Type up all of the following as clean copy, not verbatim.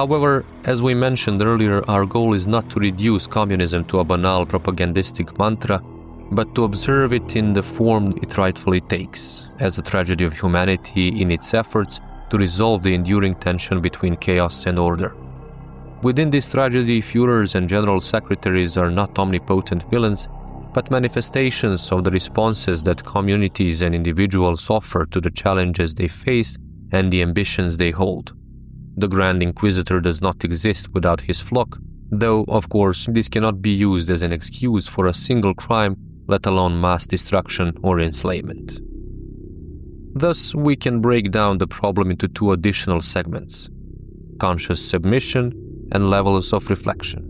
However, as we mentioned earlier, our goal is not to reduce communism to a banal propagandistic mantra, but to observe it in the form it rightfully takes, as a tragedy of humanity in its efforts to resolve the enduring tension between chaos and order. Within this tragedy, Führers and general secretaries are not omnipotent villains, but manifestations of the responses that communities and individuals offer to the challenges they face and the ambitions they hold. The Grand Inquisitor does not exist without his flock, though, of course, this cannot be used as an excuse for a single crime, let alone mass destruction or enslavement. Thus, we can break down the problem into two additional segments: conscious submission and levels of reflection.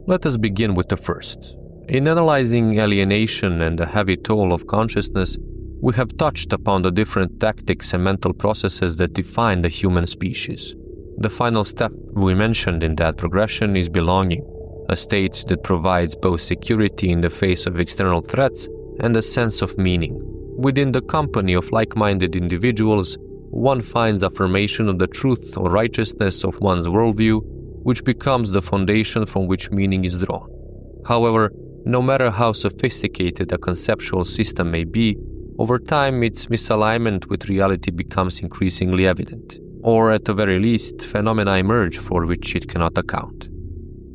Let us begin with the first. In analyzing alienation and the heavy toll of consciousness, we have touched upon the different tactics and mental processes that define the human species. The final step we mentioned in that progression is belonging, a state that provides both security in the face of external threats and a sense of meaning. Within the company of like-minded individuals, one finds affirmation of the truth or righteousness of one's worldview, which becomes the foundation from which meaning is drawn. However, no matter how sophisticated a conceptual system may be, over time its misalignment with reality becomes increasingly evident, or at the very least, phenomena emerge for which it cannot account.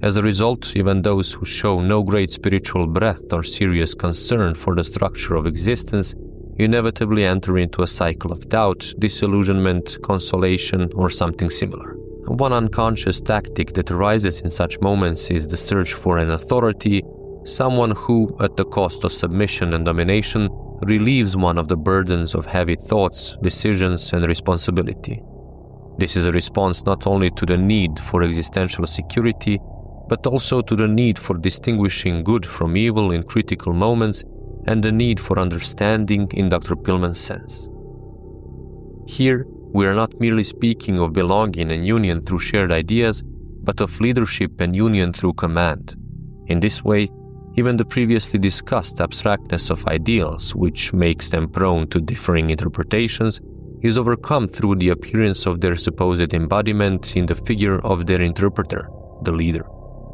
As a result, even those who show no great spiritual breadth or serious concern for the structure of existence inevitably enter into a cycle of doubt, disillusionment, consolation, or something similar. One unconscious tactic that arises in such moments is the search for an authority, someone who, at the cost of submission and domination, relieves one of the burdens of heavy thoughts, decisions, and responsibility. This is a response not only to the need for existential security, but also to the need for distinguishing good from evil in critical moments and the need for understanding in Dr. Pillman's sense. Here, we are not merely speaking of belonging and union through shared ideas, but of leadership and union through command. In this way, even the previously discussed abstractness of ideals, which makes them prone to differing interpretations, is overcome through the appearance of their supposed embodiment in the figure of their interpreter, the leader.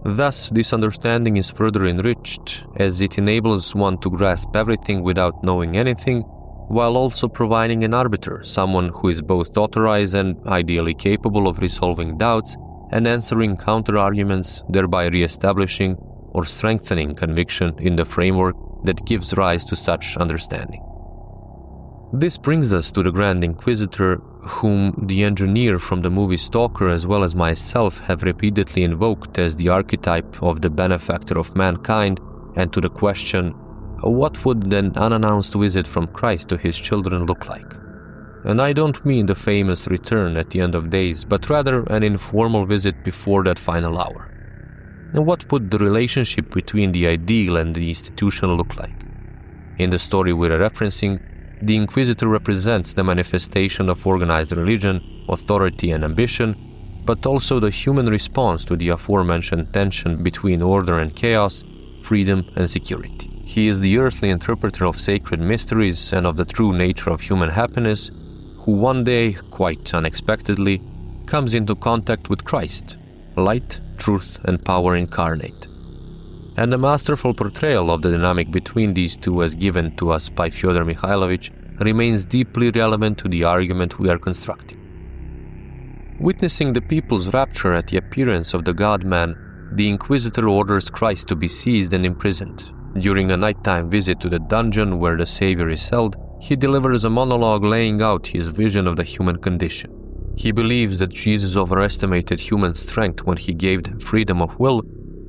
Thus, this understanding is further enriched, as it enables one to grasp everything without knowing anything, while also providing an arbiter, someone who is both authorized and ideally capable of resolving doubts and answering counter-arguments, thereby re-establishing or strengthening conviction in the framework that gives rise to such understanding. This brings us to the Grand Inquisitor, whom the engineer from the movie Stalker as well as myself have repeatedly invoked as the archetype of the benefactor of mankind, and to the question, what would an unannounced visit from Christ to his children look like? And I don't mean the famous return at the end of days, but rather an informal visit before that final hour. And what would the relationship between the ideal and the institution look like? In the story we're referencing, the Inquisitor represents the manifestation of organized religion, authority, and ambition, but also the human response to the aforementioned tension between order and chaos, freedom and security. He is the earthly interpreter of sacred mysteries and of the true nature of human happiness, who one day, quite unexpectedly, comes into contact with Christ, light, truth, and power incarnate. And the masterful portrayal of the dynamic between these two as given to us by Fyodor Mikhailovich remains deeply relevant to the argument we are constructing. Witnessing the people's rapture at the appearance of the God-man, the Inquisitor orders Christ to be seized and imprisoned. During a nighttime visit to the dungeon where the Savior is held, he delivers a monologue laying out his vision of the human condition. He believes that Jesus overestimated human strength when he gave them freedom of will,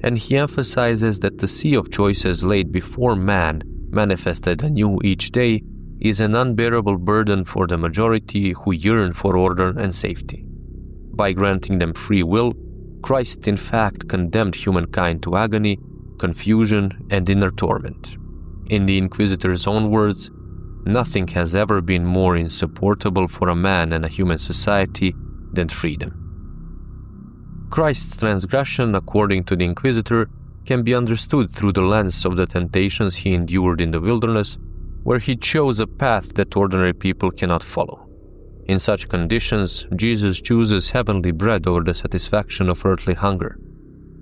and he emphasizes that the sea of choices laid before man, manifested anew each day, is an unbearable burden for the majority who yearn for order and safety. By granting them free will, Christ in fact condemned humankind to agony, confusion, and inner torment. In the Inquisitor's own words, nothing has ever been more insupportable for a man and a human society than freedom. Christ's transgression, according to the Inquisitor, can be understood through the lens of the temptations he endured in the wilderness, where he chose a path that ordinary people cannot follow. In such conditions, Jesus chooses heavenly bread over the satisfaction of earthly hunger.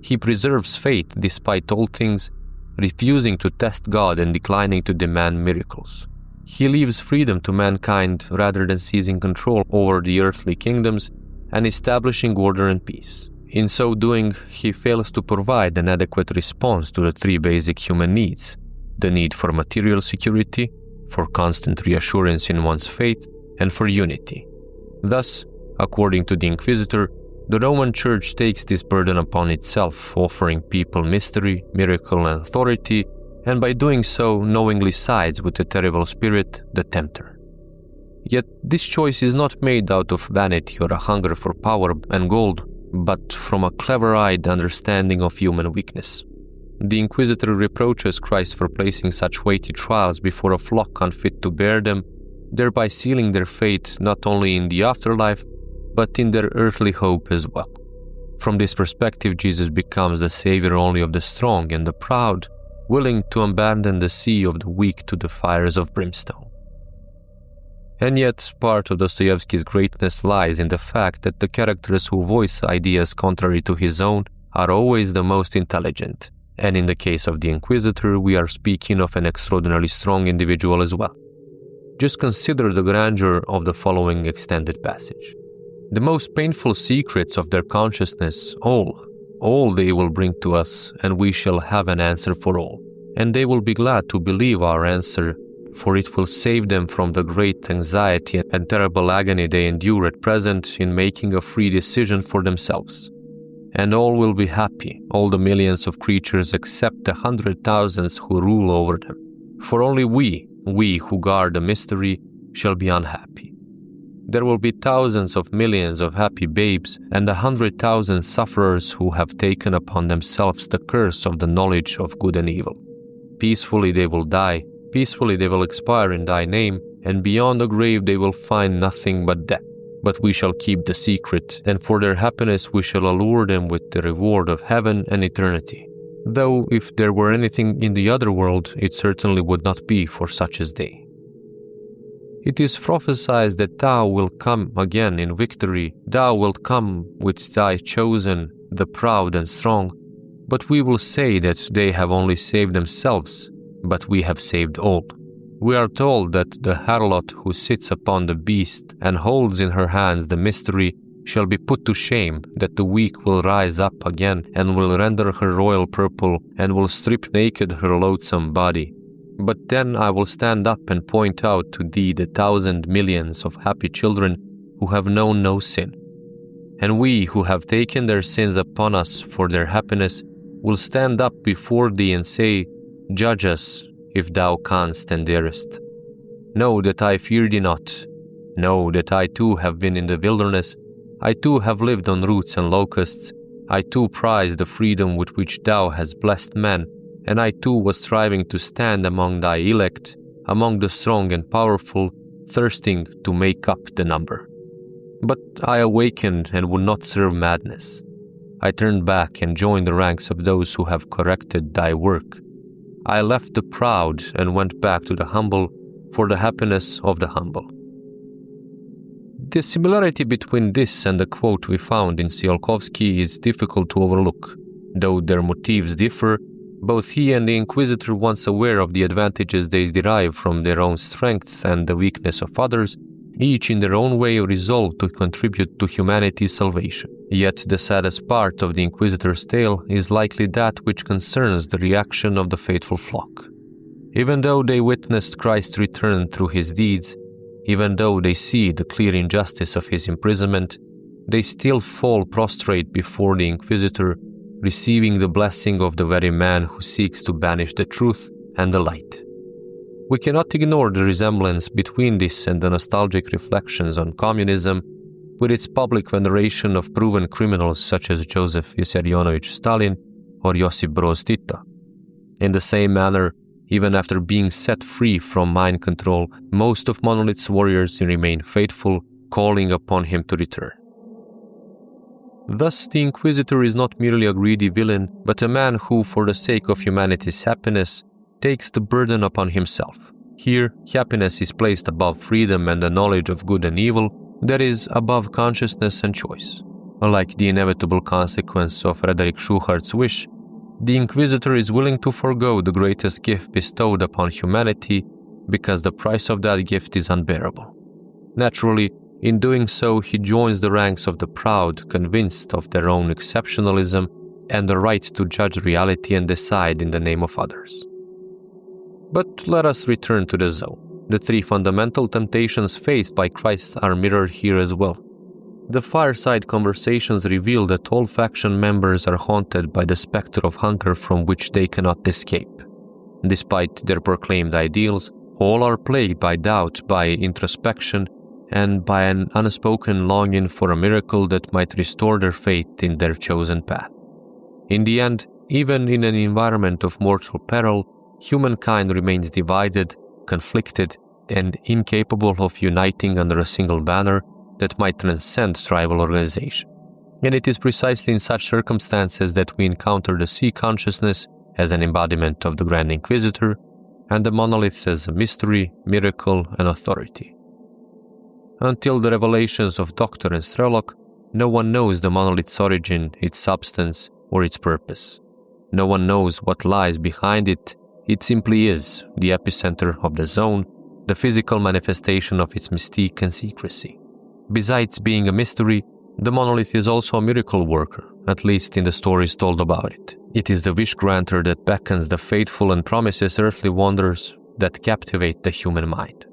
He preserves faith despite all things, refusing to test God and declining to demand miracles. He leaves freedom to mankind rather than seizing control over the earthly kingdoms and establishing order and peace. In so doing, he fails to provide an adequate response to the three basic human needs: the need for material security, for constant reassurance in one's faith, and for unity. Thus, according to the Inquisitor, the Roman Church takes this burden upon itself, offering people mystery, miracle, and authority, and by doing so knowingly sides with the terrible spirit, the tempter. Yet this choice is not made out of vanity or a hunger for power and gold, but from a clever-eyed understanding of human weakness. The Inquisitor reproaches Christ for placing such weighty trials before a flock unfit to bear them, thereby sealing their fate not only in the afterlife, but in their earthly hope as well. From this perspective, Jesus becomes the savior only of the strong and the proud, willing to abandon the sea of the weak to the fires of brimstone. And yet, part of Dostoevsky's greatness lies in the fact that the characters who voice ideas contrary to his own are always the most intelligent, and in the case of the Inquisitor, we are speaking of an extraordinarily strong individual as well. Just consider the grandeur of the following extended passage. The most painful secrets of their consciousness, all they will bring to us, and we shall have an answer for all. And they will be glad to believe our answer, for it will save them from the great anxiety and terrible agony they endure at present in making a free decision for themselves. And all will be happy, all the millions of creatures except the 100,000s who rule over them. For only we who guard the mystery, shall be unhappy. There will be thousands of millions of happy babes and 100,000 sufferers who have taken upon themselves the curse of the knowledge of good and evil. Peacefully they will die, peacefully they will expire in thy name, and beyond the grave they will find nothing but death. But we shall keep the secret, and for their happiness we shall allure them with the reward of heaven and eternity. Though if there were anything in the other world, it certainly would not be for such as they. It is prophesied that thou wilt come again in victory, thou wilt come with thy chosen, the proud and strong, but we will say that they have only saved themselves, but we have saved all. We are told that the harlot who sits upon the beast and holds in her hands the mystery shall be put to shame, that the weak will rise up again and will render her royal purple and will strip naked her loathsome body. But then I will stand up and point out to thee the 1,000 millions of happy children who have known no sin. And we who have taken their sins upon us for their happiness will stand up before thee and say, Judge us, if thou canst and darest. Know that I fear thee not. Know that I too have been in the wilderness. I too have lived on roots and locusts. I too prize the freedom with which thou hast blessed men, and I too was striving to stand among thy elect, among the strong and powerful, thirsting to make up the number. But I awakened and would not serve madness. I turned back and joined the ranks of those who have corrected thy work. I left the proud and went back to the humble for the happiness of the humble. The similarity between this and the quote we found in Tsiolkovsky is difficult to overlook. Though their motives differ, both he and the Inquisitor, once aware of the advantages they derive from their own strengths and the weakness of others, each in their own way resolved to contribute to humanity's salvation. Yet the saddest part of the Inquisitor's tale is likely that which concerns the reaction of the faithful flock. Even though they witnessed Christ's return through his deeds, even though they see the clear injustice of his imprisonment, they still fall prostrate before the Inquisitor, receiving the blessing of the very man who seeks to banish the truth and the light. We cannot ignore the resemblance between this and the nostalgic reflections on communism, with its public veneration of proven criminals such as Joseph Vissarionovich Stalin or Josip Broz Tito. In the same manner, even after being set free from mind control, most of Monolith's warriors remain faithful, calling upon him to return. Thus, the Inquisitor is not merely a greedy villain, but a man who, for the sake of humanity's happiness, takes the burden upon himself. Here, happiness is placed above freedom and the knowledge of good and evil, that is above consciousness and choice. Like the inevitable consequence of Frederick Schuhart's wish, the Inquisitor is willing to forego the greatest gift bestowed upon humanity because the price of that gift is unbearable. Naturally, in doing so, he joins the ranks of the proud, convinced of their own exceptionalism and the right to judge reality and decide in the name of others. But let us return to the Zoe. The three fundamental temptations faced by Christ are mirrored here as well. The fireside conversations reveal that all faction members are haunted by the specter of hunger from which they cannot escape. Despite their proclaimed ideals, all are plagued by doubt, by introspection, and by an unspoken longing for a miracle that might restore their faith in their chosen path. In the end, even in an environment of mortal peril, humankind remains divided, conflicted, and incapable of uniting under a single banner that might transcend tribal organization. And it is precisely in such circumstances that we encounter the sea consciousness as an embodiment of the Grand Inquisitor, and the monolith as a mystery, miracle, and authority. Until the revelations of Doctor and Strelok, no one knows the monolith's origin, its substance, or its purpose. No one knows what lies behind it. It simply is the epicenter of the zone, the physical manifestation of its mystique and secrecy. Besides being a mystery, the monolith is also a miracle worker, at least in the stories told about it. It is the wish granter that beckons the faithful and promises earthly wonders that captivate the human mind.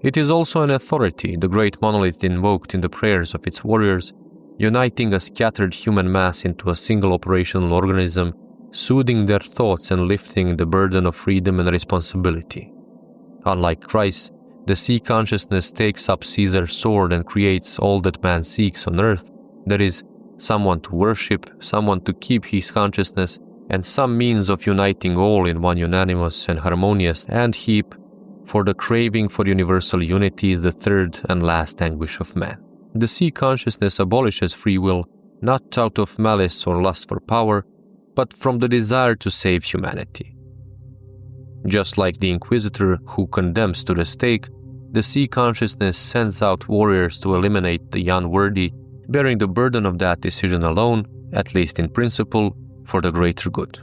It is also an authority the great monolith invoked in the prayers of its warriors, uniting a scattered human mass into a single operational organism, soothing their thoughts and lifting the burden of freedom and responsibility. Unlike Christ, the sea consciousness takes up Caesar's sword and creates all that man seeks on earth, that is, someone to worship, someone to keep his consciousness, and some means of uniting all in one unanimous and harmonious ant heap, for the craving for universal unity is the third and last anguish of man. The sea consciousness abolishes free will, not out of malice or lust for power, but from the desire to save humanity. Just like the Inquisitor who condemns to the stake, the sea consciousness sends out warriors to eliminate the unworthy, bearing the burden of that decision alone, at least in principle, for the greater good.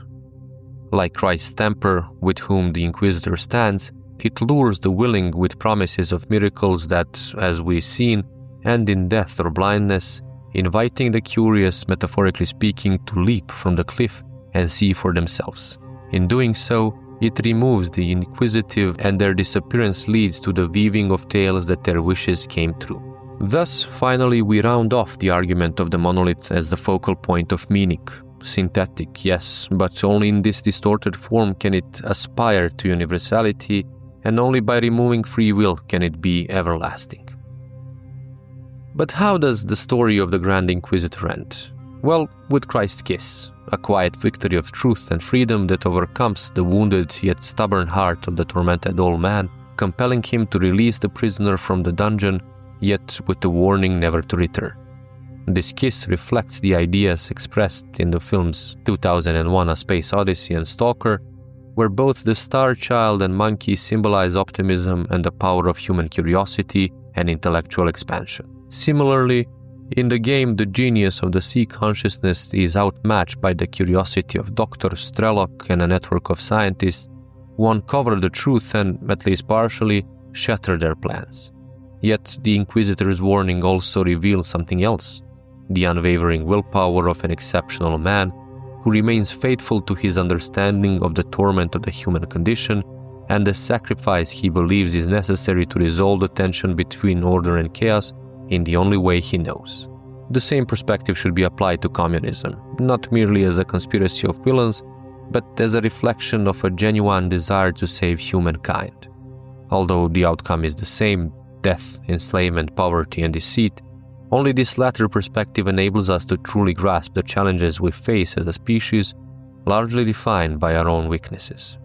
Like Christ's temper with whom the Inquisitor stands, it lures the willing with promises of miracles that, as we've seen, end in death or blindness, inviting the curious, metaphorically speaking, to leap from the cliff and see for themselves. In doing so, it removes the inquisitive, and their disappearance leads to the weaving of tales that their wishes came true. Thus, finally, we round off the argument of the monolith as the focal point of meaning. Synthetic, yes, but only in this distorted form can it aspire to universality, and only by removing free will can it be everlasting. But how does the story of the Grand Inquisitor end? Well, with Christ's kiss, a quiet victory of truth and freedom that overcomes the wounded yet stubborn heart of the tormented old man, compelling him to release the prisoner from the dungeon, yet with the warning never to return. This kiss reflects the ideas expressed in the films 2001: A Space Odyssey and Stalker, where both the Star Child and monkey symbolize optimism and the power of human curiosity and intellectual expansion. Similarly, in the game, the genius of the sea consciousness is outmatched by the curiosity of Dr. Strelok and a network of scientists who uncover the truth and, at least partially, shatter their plans. Yet the Inquisitor's warning also reveals something else: the unwavering willpower of an exceptional man who remains faithful to his understanding of the torment of the human condition and the sacrifice he believes is necessary to resolve the tension between order and chaos in the only way he knows. The same perspective should be applied to communism, not merely as a conspiracy of villains, but as a reflection of a genuine desire to save humankind. Although the outcome is the same: death, enslavement, poverty, and deceit, only this latter perspective enables us to truly grasp the challenges we face as a species, largely defined by our own weaknesses.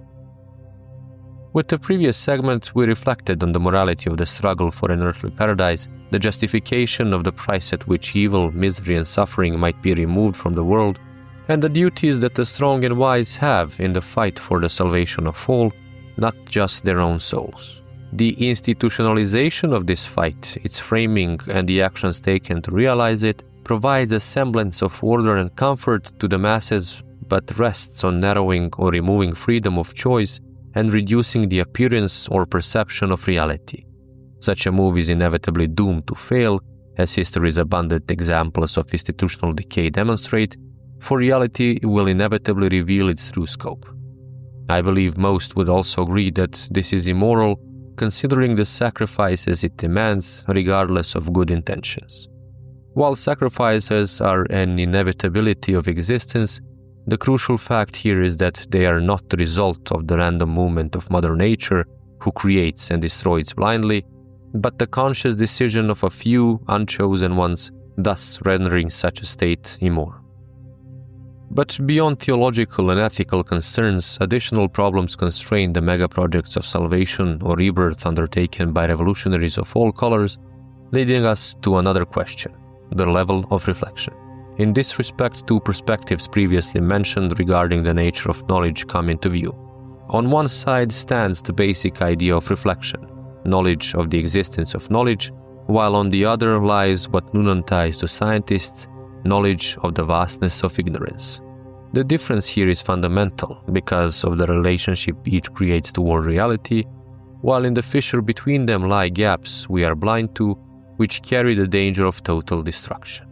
With the previous segment, we reflected on the morality of the struggle for an earthly paradise, the justification of the price at which evil, misery, and suffering might be removed from the world, and the duties that the strong and wise have in the fight for the salvation of all, not just their own souls. The institutionalization of this fight, its framing, and the actions taken to realize it provides a semblance of order and comfort to the masses, but rests on narrowing or removing freedom of choice and reducing the appearance or perception of reality. Such a move is inevitably doomed to fail, as history's abundant examples of institutional decay demonstrate, for reality will inevitably reveal its true scope. I believe most would also agree that this is immoral, considering the sacrifices it demands, regardless of good intentions. While sacrifices are an inevitability of existence, the crucial fact here is that they are not the result of the random movement of Mother Nature, who creates and destroys blindly, but the conscious decision of a few unchosen ones, thus rendering such a state immoral. But beyond theological and ethical concerns, additional problems constrain the mega-projects of salvation or rebirth undertaken by revolutionaries of all colors, leading us to another question: the level of reflection. In this respect, two perspectives previously mentioned regarding the nature of knowledge come into view. On one side stands the basic idea of reflection, knowledge of the existence of knowledge, while on the other lies what Noonan ties to scientists, knowledge of the vastness of ignorance. The difference here is fundamental because of the relationship each creates toward reality, while in the fissure between them lie gaps we are blind to, which carry the danger of total destruction.